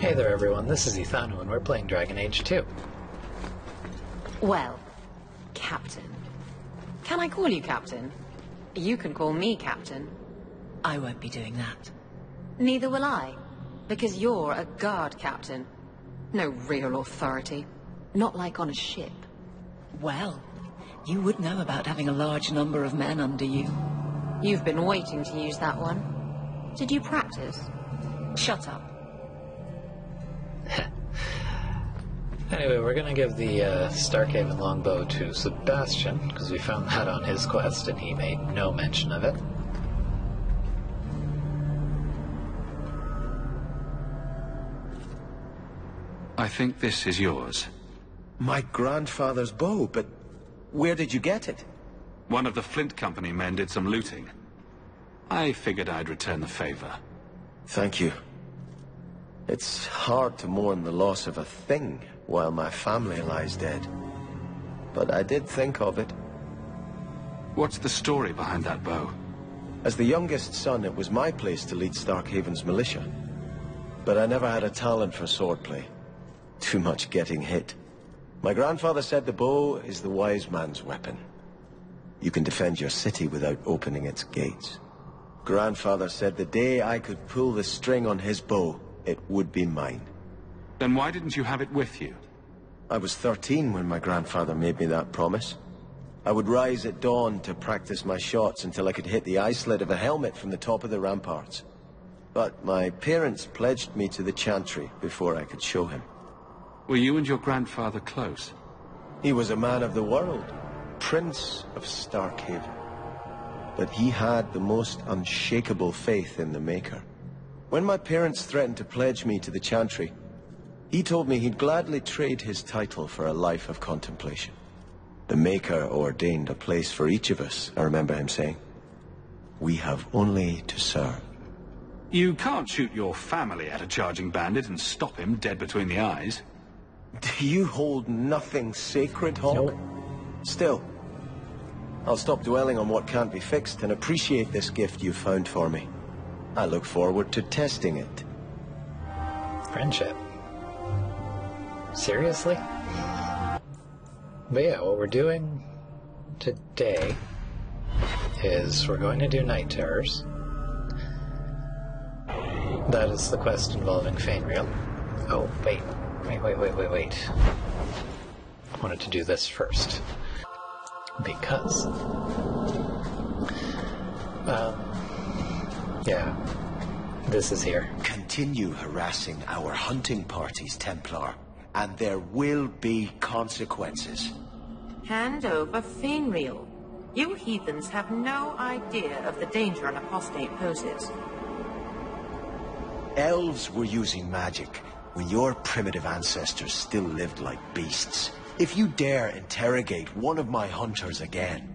Hey there everyone, this is Ethanu and we're playing Dragon Age 2. Well, Captain. Can I call you Captain? You can call me Captain. I won't be doing that. Neither will I, because you're a guard captain. No real authority. Not like on a ship. Well, you would know about having a large number of men under you. You've been waiting to use that one. Did you practice? Shut up. Anyway, we're gonna give the Starkhaven longbow to Sebastian, because we found that on his quest and he made no mention of it. I think this is yours. My grandfather's bow, but where did you get it? One of the Flint Company men did some looting. I figured I'd return the favor. Thank you. It's hard to mourn the loss of a thing while my family lies dead. But I did think of it. What's the story behind that bow? As the youngest son, it was my place to lead Starkhaven's militia. But I never had a talent for swordplay. Too much getting hit. My grandfather said the bow is the wise man's weapon. You can defend your city without opening its gates. Grandfather said the day I could pull the string on his bow, it would be mine. Then why didn't you have it with you? I was 13 when my grandfather made me that promise. I would rise at dawn to practice my shots until I could hit the eye slit of a helmet from the top of the ramparts. But my parents pledged me to the chantry before I could show him. Were you and your grandfather close? He was a man of the world, Prince of Starkhaven. But he had the most unshakable faith in the Maker. When my parents threatened to pledge me to the chantry, he told me he'd gladly trade his title for a life of contemplation. The Maker ordained a place for each of us, I remember him saying. We have only to serve. You can't shoot your family at a charging bandit and stop him dead between the eyes. Do you hold nothing sacred, Hawk? Nope. Still, I'll stop dwelling on what can't be fixed and appreciate this gift you found for me. I look forward to testing it. Friendship. Seriously? But yeah, what we're doing today is we're going to do Night Terrors. That is the quest involving Fainreal. Oh, wait. I wanted to do this first. Because... yeah. This is here. Continue harassing our hunting parties, Templar, and there will be consequences. Hand over Fainreal. You heathens have no idea of the danger an apostate poses. Elves were using magic when your primitive ancestors still lived like beasts. If you dare interrogate one of my hunters again...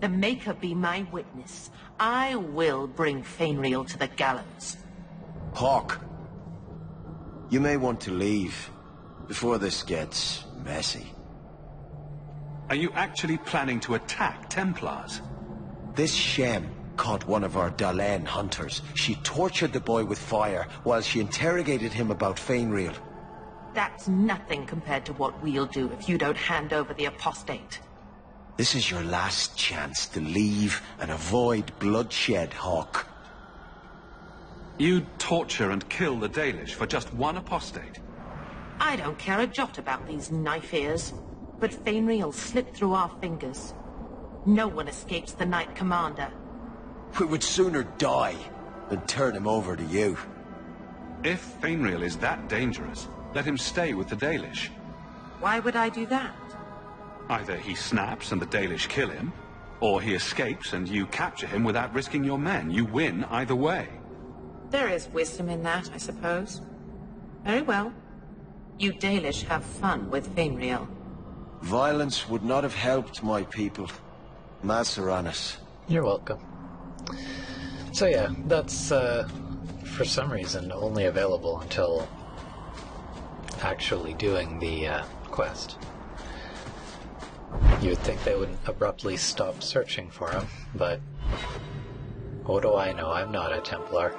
The Maker be my witness. I will bring Fainreal to the gallows. Hawk, you may want to leave before this gets messy. Are you actually planning to attack Templars? This Shem caught one of our Dalen hunters. She tortured the boy with fire while she interrogated him about Fainreal. That's nothing compared to what we'll do if you don't hand over the apostate. This is your last chance to leave and avoid bloodshed, Hawk. You'd torture and kill the Dalish for just one apostate? I don't care a jot about these knife ears, but Fainreal slipped through our fingers. No one escapes the Knight Commander. We would sooner die than turn him over to you. If Fainreal is that dangerous, let him stay with the Dalish. Why would I do that? Either he snaps and the Dalish kill him, or he escapes and you capture him without risking your men. You win either way. There is wisdom in that, I suppose. Very well. You Dalish have fun with Fainreal. Violence would not have helped my people. Maceranus. You're welcome. So yeah, that's, for some reason, only available until actually doing the, quest. You would think they would abruptly stop searching for him, but what do I know? I'm not a Templar.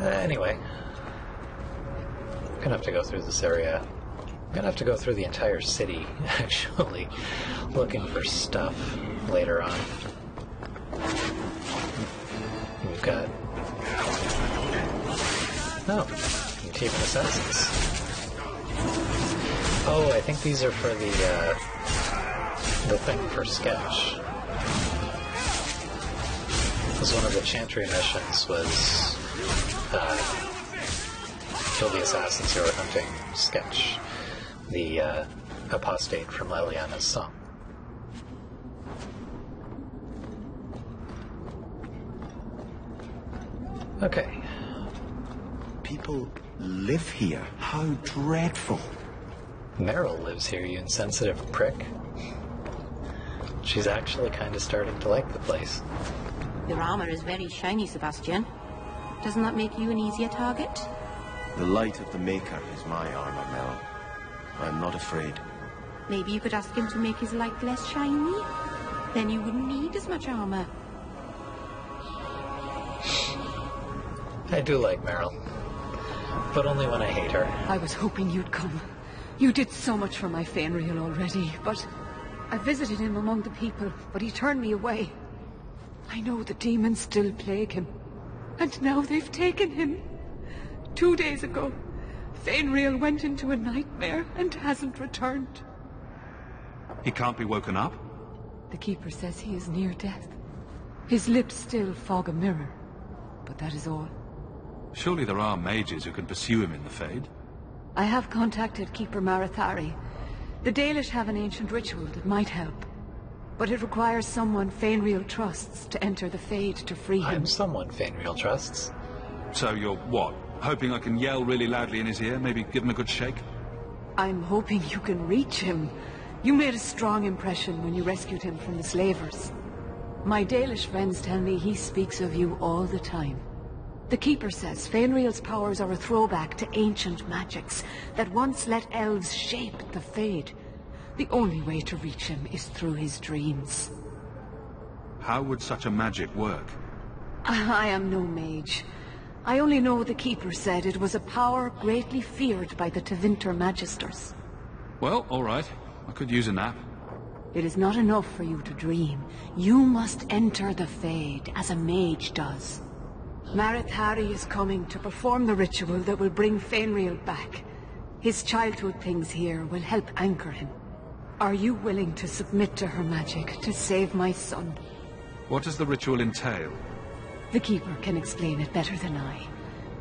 Anyway, gonna have to go through this area. I'm gonna have to go through the entire city, actually, looking for stuff later on. We've got... Oh, team of assassins. Oh, I think these are for the thing for Sketch. Because one of the Chantry missions was kill the assassins who were hunting Sketch, the apostate from Leliana's song. Okay. People live here. How dreadful. Meryl lives here, you insensitive prick. She's actually kind of starting to like the place. Your armor is very shiny, Sebastian. Doesn't that make you an easier target? The light of the Maker is my armor, Meryl. I'm not afraid. Maybe you could ask him to make his light less shiny? Then you wouldn't need as much armor. I do like Meryl, but only when I hate her. I was hoping you'd come. You did so much for my Fenrir already, but I visited him among the people, but he turned me away. I know the demons still plague him, and now they've taken him. 2 days ago, Fenrir went into a nightmare and hasn't returned. He can't be woken up? The Keeper says he is near death. His lips still fog a mirror, but that is all. Surely there are mages who can pursue him in the Fade. I have contacted Keeper Marathari. The Dalish have an ancient ritual that might help, but it requires someone Fenrir trusts to enter the Fade to free him. I'm someone Fenrir trusts. So you're what? Hoping I can yell really loudly in his ear? Maybe give him a good shake? I'm hoping you can reach him. You made a strong impression when you rescued him from the slavers. My Dalish friends tell me he speaks of you all the time. The Keeper says Fenrir's powers are a throwback to ancient magics that once let elves shape the Fade. The only way to reach him is through his dreams. How would such a magic work? I am no mage. I only know the Keeper said it was a power greatly feared by the Tevinter Magisters. Well, all right. I could use a nap. It is not enough for you to dream. You must enter the Fade, as a mage does. Marathari is coming to perform the ritual that will bring Fenrir back. His childhood things here will help anchor him. Are you willing to submit to her magic to save my son? What does the ritual entail? The Keeper can explain it better than I.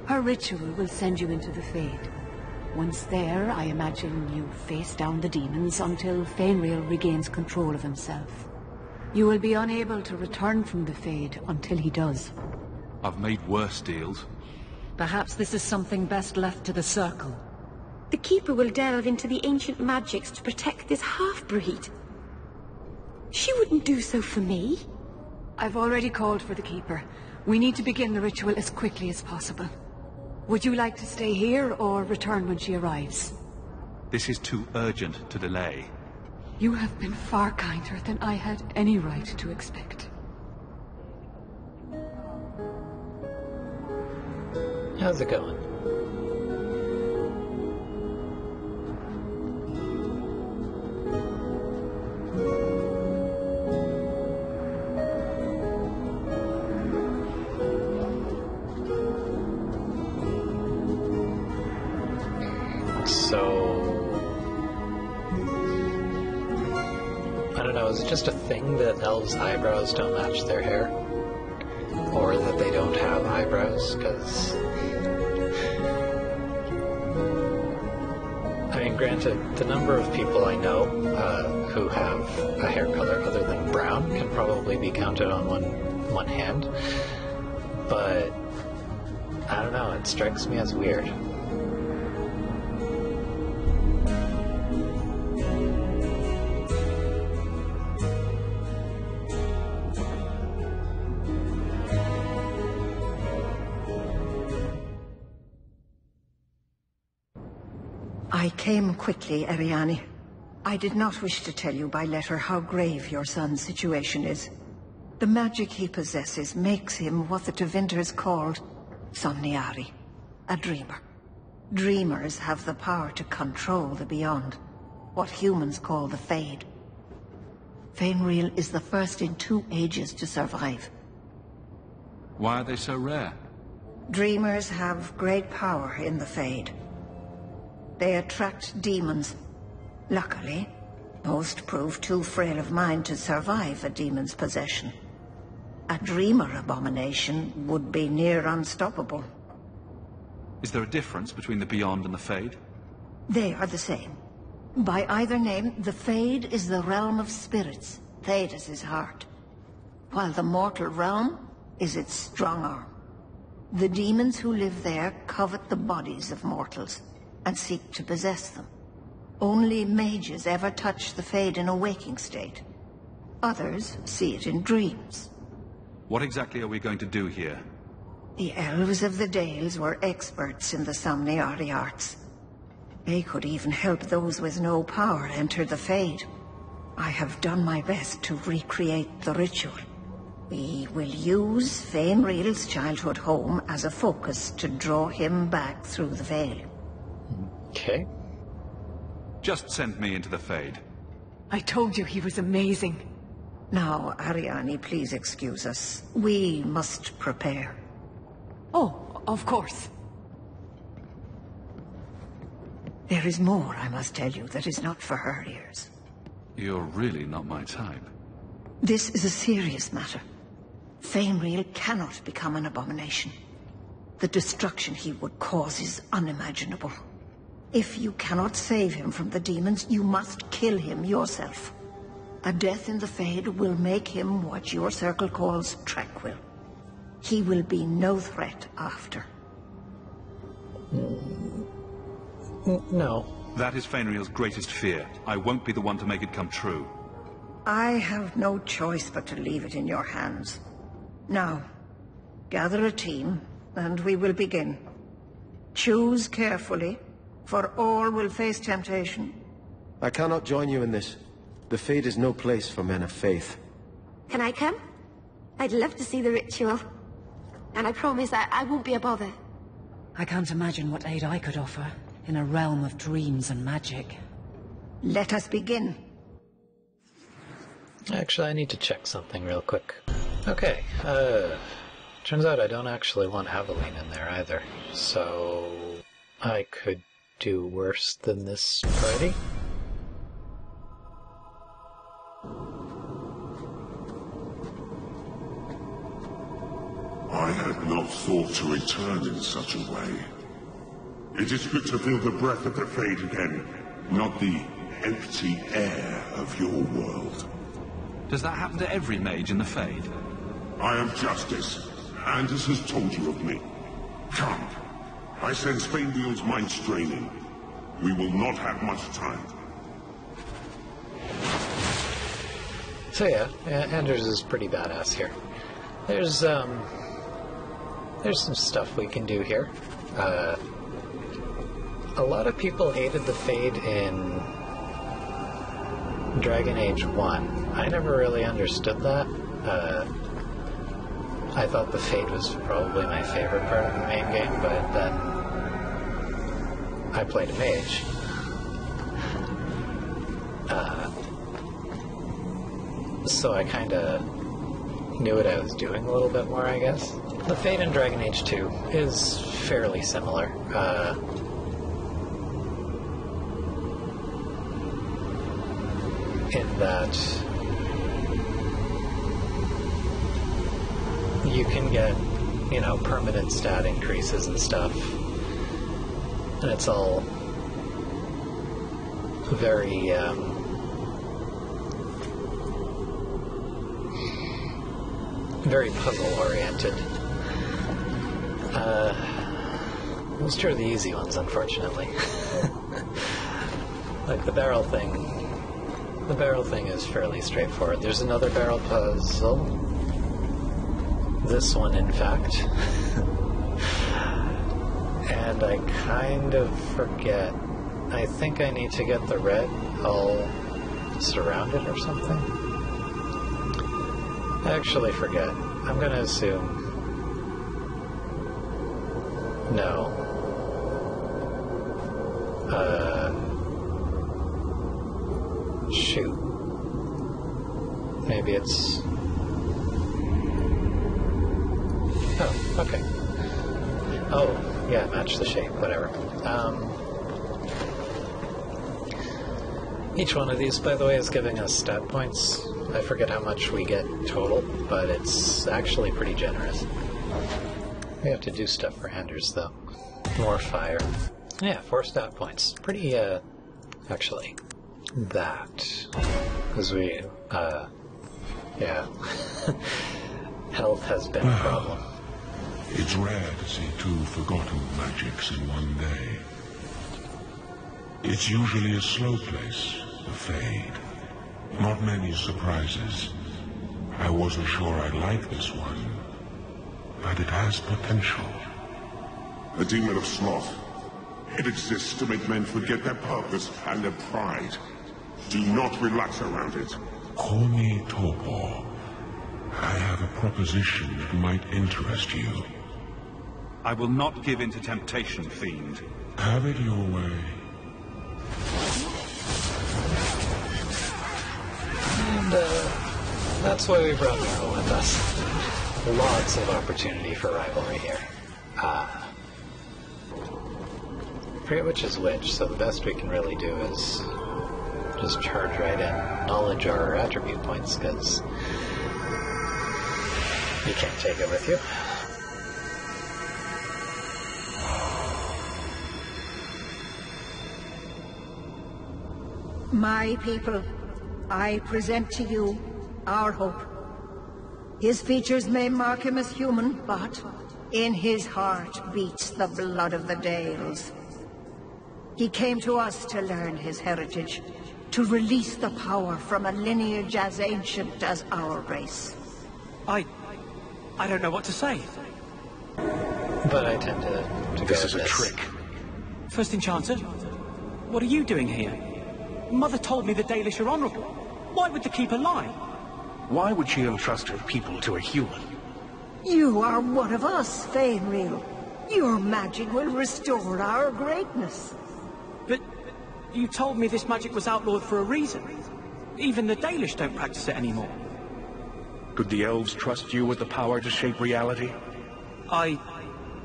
Her ritual will send you into the Fade. Once there, I imagine you face down the demons until Fenrir regains control of himself. You will be unable to return from the Fade until he does. I've made worse deals. Perhaps this is something best left to the Circle. The Keeper will delve into the ancient magics to protect this half-breed. She wouldn't do so for me. I've already called for the Keeper. We need to begin the ritual as quickly as possible. Would you like to stay here or return when she arrives? This is too urgent to delay. You have been far kinder than I had any right to expect. How's it going? I don't know, is it just a thing that elves' eyebrows don't match their hair? Or that they don't have eyebrows? Because... I mean, granted, the number of people I know who have a hair color other than brown can probably be counted on one hand. But, I don't know, it strikes me as weird. I came quickly, Ariane. I did not wish to tell you by letter how grave your son's situation is. The magic he possesses makes him what the Tevinters called Somniari, a dreamer. Dreamers have the power to control the beyond, what humans call the Fade. Fainreal is the first in 2 ages to survive. Why are they so rare? Dreamers have great power in the Fade. They attract demons. Luckily, most prove too frail of mind to survive a demon's possession. A Dreamer abomination would be near unstoppable. Is there a difference between the Beyond and the Fade? They are the same. By either name, the Fade is the realm of spirits, Thedas' heart, while the mortal realm is its strong arm. The demons who live there covet the bodies of mortals and seek to possess them. Only mages ever touch the Fade in a waking state. Others see it in dreams. What exactly are we going to do here? The elves of the Dales were experts in the Somniari arts. They could even help those with no power enter the Fade. I have done my best to recreate the ritual. We will use Fainreal's childhood home as a focus to draw him back through the veil. Okay. Just send me into the Fade. I told you he was amazing. Now, Ariane, please excuse us. We must prepare. Oh, of course. There is more I must tell you that is not for her ears. You're really not my type. This is a serious matter. Fainreal cannot become an abomination. The destruction he would cause is unimaginable. If you cannot save him from the demons, you must kill him yourself. A death in the Fade will make him what your circle calls tranquil. He will be no threat after. No. That is Fainreal's greatest fear. I won't be the one to make it come true. I have no choice but to leave it in your hands. Now, gather a team, and we will begin. Choose carefully, for all will face temptation. I cannot join you in this. The Fade is no place for men of faith. Can I come? I'd love to see the ritual. And I promise I won't be a bother. I can't imagine what aid I could offer in a realm of dreams and magic. Let us begin. Actually, I need to check something real quick. Okay, turns out I don't actually want Aveline in there either, so I could do worse than this party. I had not thought to return in such a way. It is good to feel the breath of the Fade again, not the empty air of your world. Does that happen to every mage in the Fade? I am Justice. Anders has told you of me. Come. I sense Fainreal's mind straining. We will not have much time. So yeah, Anders is pretty badass here. There's some stuff we can do here. A lot of people hated the Fade in Dragon Age 1. I never really understood that. I thought the Fade was probably my favorite part of the main game, but then I played a mage. So I kind of knew what I was doing a little bit more, I guess. The Fade in Dragon Age 2 is fairly similar. In that you can get, permanent stat increases and stuff, and it's all very, very puzzle-oriented. Those two are the easy ones, unfortunately. Like the barrel thing. The barrel thing is fairly straightforward. There's another barrel puzzle. This one, in fact. And I kind of forget. I think I need to get the red all surrounded or something. I actually forget. I'm gonna assume... No. Shoot. Maybe it's... Oh, okay. Oh, yeah, match the shape, whatever. Each one of these, by the way, is giving us stat points. I forget how much we get total, but it's actually pretty generous. We have to do stuff for Anders, though. More fire. Yeah, 4 stat points. Pretty, actually, that. Because we, yeah. Health has been a problem. It's rare to see 2 forgotten magics in one day. It's usually a slow place, a fade. Not many surprises. I wasn't sure I'd like this one, but it has potential. A demon of sloth. It exists to make men forget their purpose and their pride. Do not relax around it. Call me Torpor. I have a proposition that might interest you. I will not give in to temptation, fiend. Have it your way. And, that's why we brought Meryl with us. Lots of opportunity for rivalry here. Forget which is which, so the best we can really do is just charge right in, knowledge our attribute points, because you can't take it with you. My people, I present to you our hope. His features may mark him as human, but in his heart beats the blood of the Dales. He came to us to learn his heritage, to release the power from a lineage as ancient as our race. I don't know what to say. But I tend to go This is with a this. trick. First Enchanter, what are you doing here? Mother told me the Dalish are honorable. Why would the Keeper lie? Why would she entrust her people to a human? You are one of us, Fainreal. Your magic will restore our greatness. But you told me this magic was outlawed for a reason. Even the Dalish don't practice it anymore. Could the elves trust you with the power to shape reality?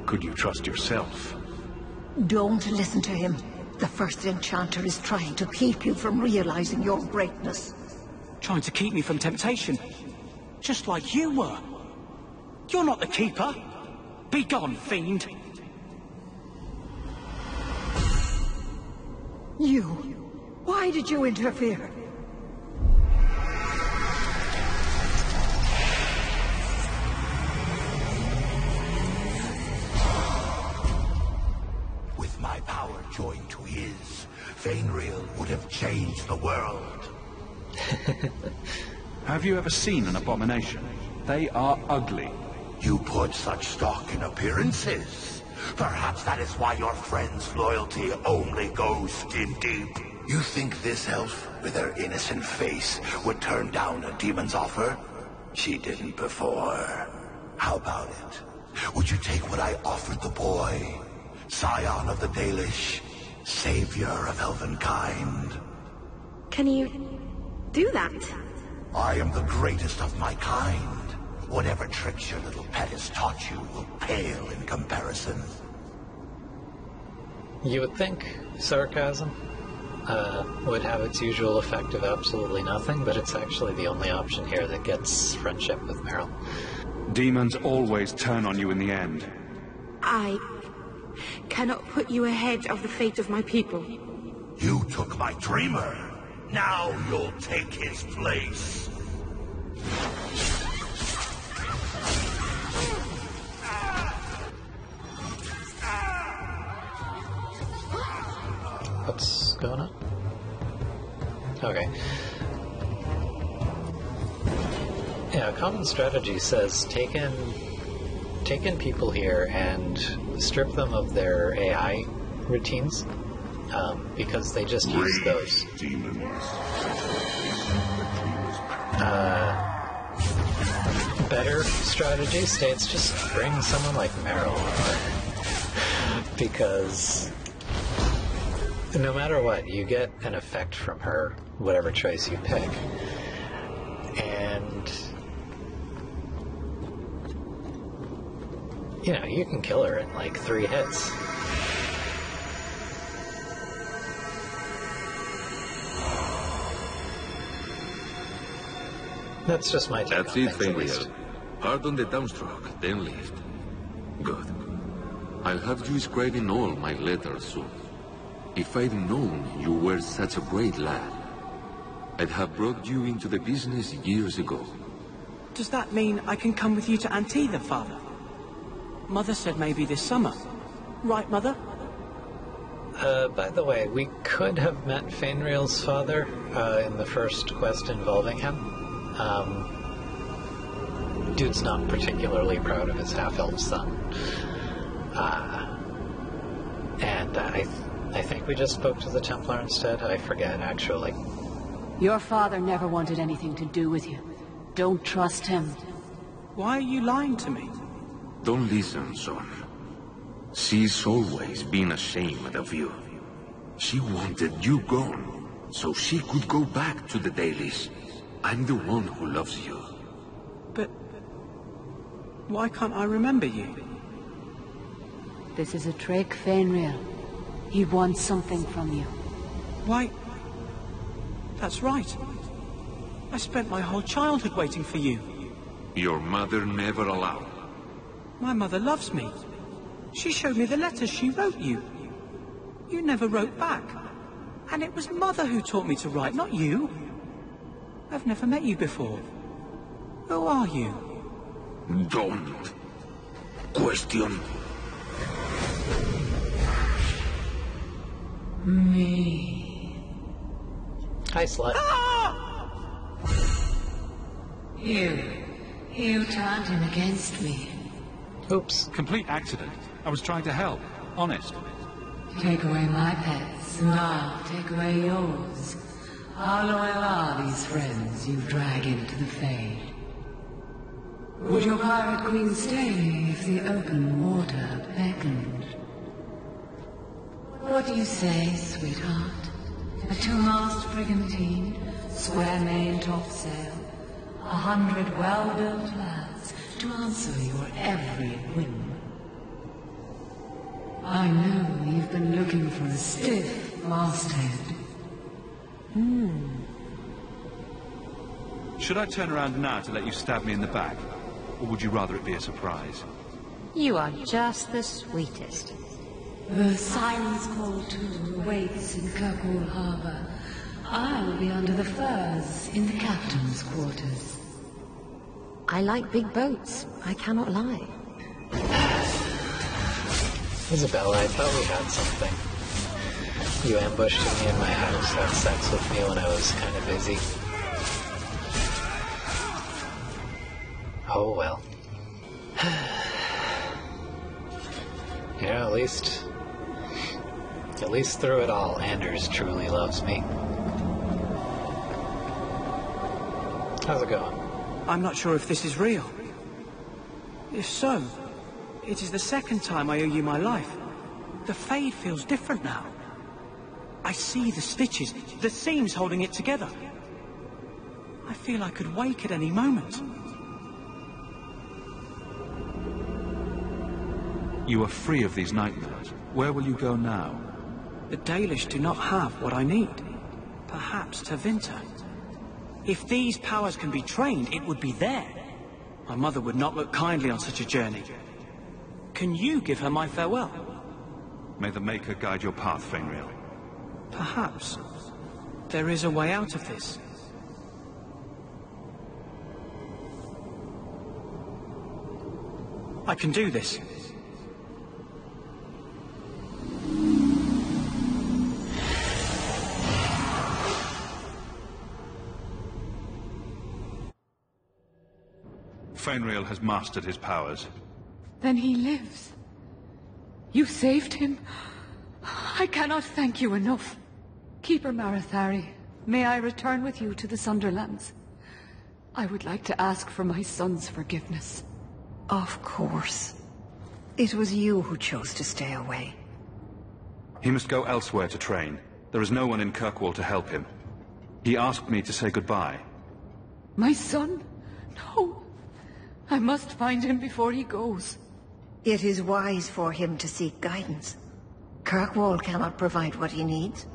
Could you trust yourself? Don't listen to him. The First Enchanter is trying to keep you from realizing your greatness. Trying to keep me from temptation. Just like you were. You're not the Keeper. Be gone, fiend. You. Why did you interfere? With my power joined to his, Fainreal would have changed the world. Have you ever seen an abomination? They are ugly. You put such stock in appearances. Perhaps that is why your friend's loyalty only goes skin deep. You think this elf, with her innocent face, would turn down a demon's offer? She didn't before. How about it? Would you take what I offered the boy? Scion of the Dalish, savior of elvenkind. Can you do that? I am the greatest of my kind. Whatever tricks your little pet has taught you will pale in comparison. You would think sarcasm would have its usual effect of absolutely nothing, but it's actually the only option here that gets friendship with Meryl. Demons always turn on you in the end. I cannot put you ahead of the fate of my people. You took my dreamer. Now you'll take his place. What's going on? Okay. Yeah, common strategy says take in people here and strip them of their AI routines, because they just use those. Better strategy states just bring someone like Meryl over, because no matter what, you get an effect from her, whatever choice you pick. And, you know, you can kill her in like 3 hits. That's just my take. That's it, Fenrir. Pardon the downstroke, then lift. Good. I'll have you scribing all my letters soon. If I'd known you were such a great lad, I'd have brought you into the business years ago. Does that mean I can come with you to Antitha, Father? Mother said maybe this summer. Right, Mother? By the way, we could have met Fenrir's father in the first quest involving him. Dude's not particularly proud of his half-elf son. And I think we just spoke to the Templar instead. I forget, actually. Your father never wanted anything to do with you. Don't trust him. Why are you lying to me? Don't listen, son. She's always been ashamed of you. She wanted you gone, so she could go back to the dailies. I'm the one who loves you. But why can't I remember you? This is a trick, Fenrir. He wants something from you. Why? That's right. I spent my whole childhood waiting for you. Your mother never allowed. My mother loves me. She showed me the letters she wrote you. You never wrote back. And it was Mother who taught me to write, not you. I've never met you before. Who are you? Don't question me. Hi, slut. You turned him against me. Oops. Complete accident. I was trying to help. Honest. Take away my pets, and I'll take away yours. How loyal are these friends you drag into the Fade? Would your pirate queen stay if the open water beckoned? What do you say, sweetheart? A 2-mast brigantine, square main topsail, 100 well-built lads to answer your every whim. I know you've been looking for a stiff masthead. Should I turn around now to let you stab me in the back? Or would you rather it be a surprise? You are just the sweetest. The Siren's Call too awaits in Kirkwall Harbor. I will be under the firs in the captain's quarters. I like big boats, I cannot lie. Isabella, I thought we had something. You ambushed me in my house, had sex with me when I was kind of busy. Oh well. You know, at least through it all, Anders truly loves me. How's it going? I'm not sure if this is real. If so, it is the second time I owe you my life. The Fade feels different now. I see the stitches, the seams holding it together. I feel I could wake at any moment. You are free of these nightmares. Where will you go now? The Dalish do not have what I need. Perhaps to Vinter. If these powers can be trained, it would be there. My mother would not look kindly on such a journey. Can you give her my farewell? May the Maker guide your path, Fenrir. Perhaps. There is a way out of this. I can do this. Fenrir has mastered his powers. Then he lives. You saved him. I cannot thank you enough. Keeper Marathari, may I return with you to the Sunderlands? I would like to ask for my son's forgiveness. Of course. It was you who chose to stay away. He must go elsewhere to train. There is no one in Kirkwall to help him. He asked me to say goodball. My son? No. I must find him before he goes. It is wise for him to seek guidance. Kirkwall cannot provide what he needs.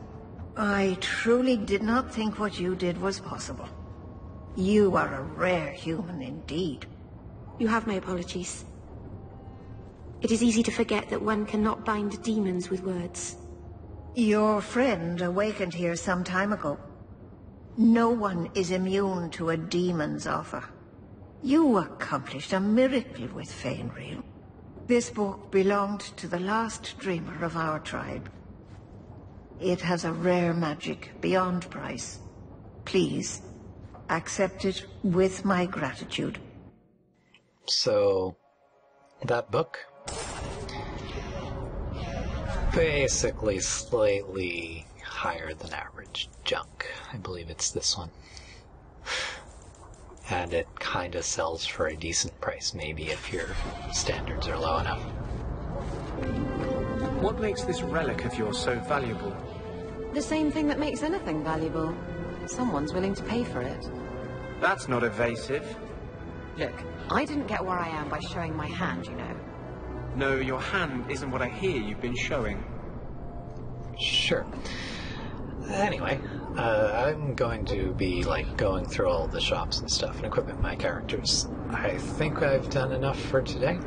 I truly did not think what you did was possible. You are a rare human indeed. You have my apologies. It is easy to forget that one cannot bind demons with words. Your friend awakened here some time ago. No one is immune to a demon's offer. You accomplished a miracle with Fainreal. This book belonged to the last dreamer of our tribe. It has a rare magic beyond price. Please, accept it with my gratitude. So, that book? Basically slightly higher than average junk. I believe it's this one. And it kinda sells for a decent price, maybe if your standards are low enough. What makes this relic of yours so valuable? The same thing that makes anything valuable. Someone's willing to pay for it. That's not evasive. Look, I didn't get where I am by showing my hand, you know. No, your hand isn't what I hear you've been showing. Sure. Anyway, I'm going to be, going through all the shops and stuff and equipping my characters. I think I've done enough for today.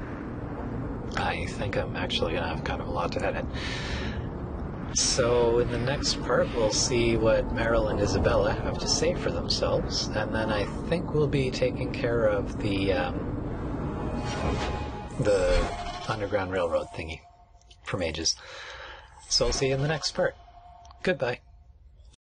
I think I'm actually going to have kind of a lot to edit. So in the next part, we'll see what Meryl and Isabella have to say for themselves, and then I think we'll be taking care of the Underground Railroad thingy for mages. So I'll see you in the next part. Goodbye.